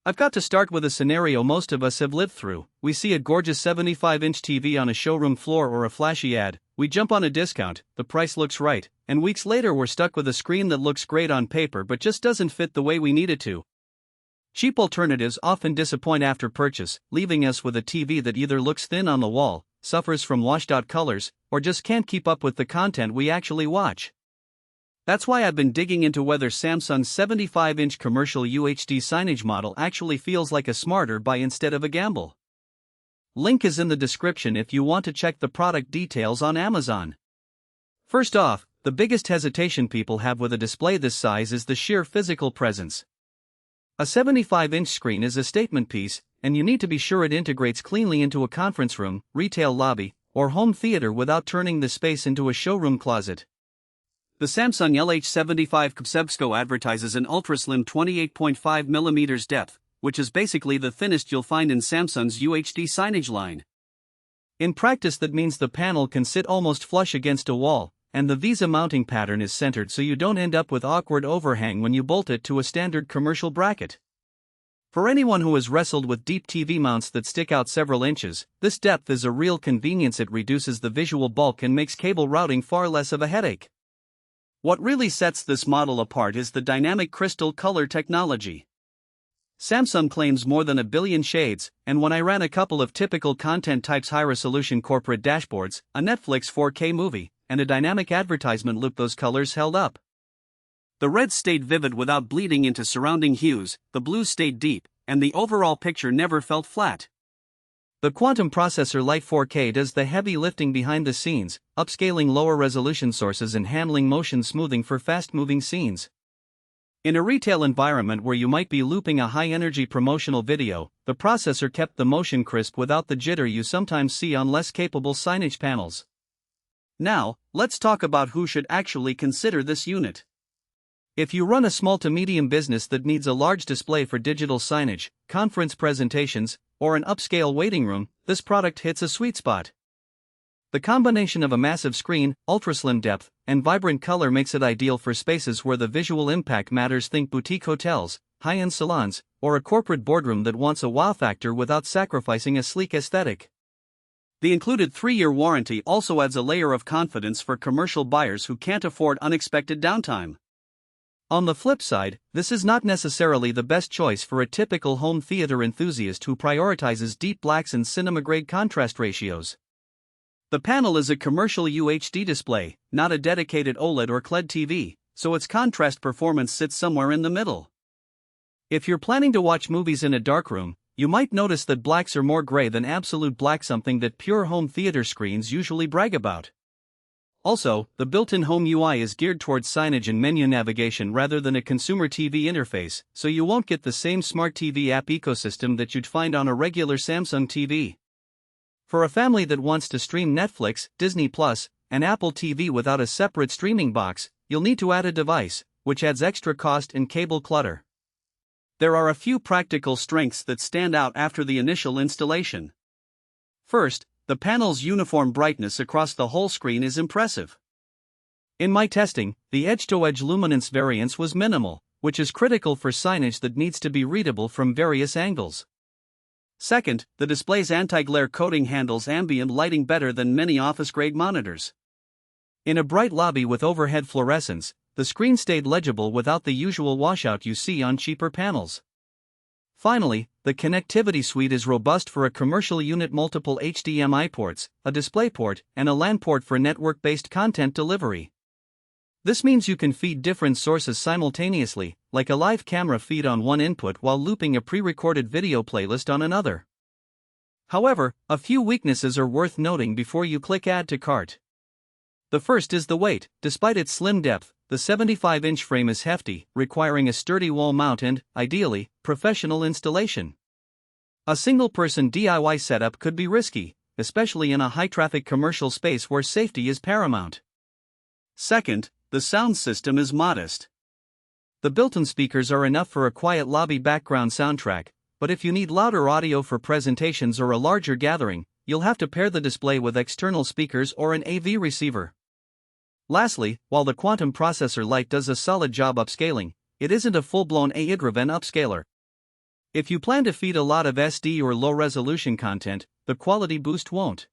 I've got to start with a scenario most of us have lived through. We see a gorgeous 75-inch TV on a showroom floor or a flashy ad, we jump on a discount, the price looks right, and weeks later we're stuck with a screen that looks great on paper but just doesn't fit the way we need it to. Cheap alternatives often disappoint after purchase, leaving us with a TV that either looks thin on the wall, suffers from washed-out colors, or just can't keep up with the content we actually watch. That's why I've been digging into whether Samsung's 75-inch commercial UHD Signage model actually feels like a smarter buy instead of a gamble. Link is in the description if you want to check the product details on Amazon. First off, the biggest hesitation people have with a display this size is the sheer physical presence. A 75-inch screen is a statement piece, and you need to be sure it integrates cleanly into a conference room, retail lobby, or home theater without turning the space into a showroom closet. The Samsung LH75 Kpsebsko advertises an ultra-slim 28.5mm depth, which is basically the thinnest you'll find in Samsung's UHD Signage line. In practice that means the panel can sit almost flush against a wall, and the VESA mounting pattern is centered so you don't end up with awkward overhang when you bolt it to a standard commercial bracket. For anyone who has wrestled with deep TV mounts that stick out several inches, this depth is a real convenience. It reduces the visual bulk and makes cable routing far less of a headache. What really sets this model apart is the dynamic crystal color technology. Samsung claims more than 1 billion shades, and when I ran a couple of typical content types, high-resolution corporate dashboards, a Netflix 4K movie, and a dynamic advertisement loop, those colors held up. The reds stayed vivid without bleeding into surrounding hues, the blues stayed deep, and the overall picture never felt flat. The quantum processor Lite 4K does the heavy lifting behind the scenes, upscaling lower resolution sources and handling motion smoothing for fast-moving scenes. In a retail environment where you might be looping a high-energy promotional video, the processor kept the motion crisp without the jitter you sometimes see on less capable signage panels. Now, let's talk about who should actually consider this unit. If you run a small to medium business that needs a large display for digital signage, conference presentations, or an upscale waiting room, this product hits a sweet spot. The combination of a massive screen, ultra-slim depth, and vibrant color makes it ideal for spaces where the visual impact matters. Think boutique hotels, high-end salons, or a corporate boardroom that wants a wow factor without sacrificing a sleek aesthetic. The included 3-year warranty also adds a layer of confidence for commercial buyers who can't afford unexpected downtime. On the flip side, this is not necessarily the best choice for a typical home theater enthusiast who prioritizes deep blacks and cinema-grade contrast ratios. The panel is a commercial UHD display, not a dedicated OLED or QLED TV, so its contrast performance sits somewhere in the middle. If you're planning to watch movies in a darkroom, you might notice that blacks are more gray than absolute black, something that pure home theater screens usually brag about. Also, the built-in home UI is geared towards signage and menu navigation rather than a consumer TV interface, so you won't get the same smart TV app ecosystem that you'd find on a regular Samsung TV. For a family that wants to stream Netflix, Disney+, and Apple TV without a separate streaming box, you'll need to add a device, which adds extra cost and cable clutter. There are a few practical strengths that stand out after the initial installation. First, the panel's uniform brightness across the whole screen is impressive. In my testing, the edge-to-edge luminance variance was minimal, which is critical for signage that needs to be readable from various angles. Second, the display's anti-glare coating handles ambient lighting better than many office-grade monitors. In a bright lobby with overhead fluorescence, the screen stayed legible without the usual washout you see on cheaper panels. Finally, the connectivity suite is robust for a commercial unit: multiple HDMI ports, a DisplayPort, and a LAN port for network-based content delivery. This means you can feed different sources simultaneously, like a live camera feed on one input while looping a pre-recorded video playlist on another. However, a few weaknesses are worth noting before you click Add to Cart. The first is the weight. Despite its slim depth, the 75-inch frame is hefty, requiring a sturdy wall mount and, ideally, professional installation. A single-person DIY setup could be risky, especially in a high-traffic commercial space where safety is paramount. Second, the sound system is modest. The built-in speakers are enough for a quiet lobby background soundtrack, but if you need louder audio for presentations or a larger gathering, you'll have to pair the display with external speakers or an AV receiver. Lastly, while the quantum processor Lite does a solid job upscaling, it isn't a full-blown AI-driven upscaler. If you plan to feed a lot of SD or low-resolution content, the quality boost won't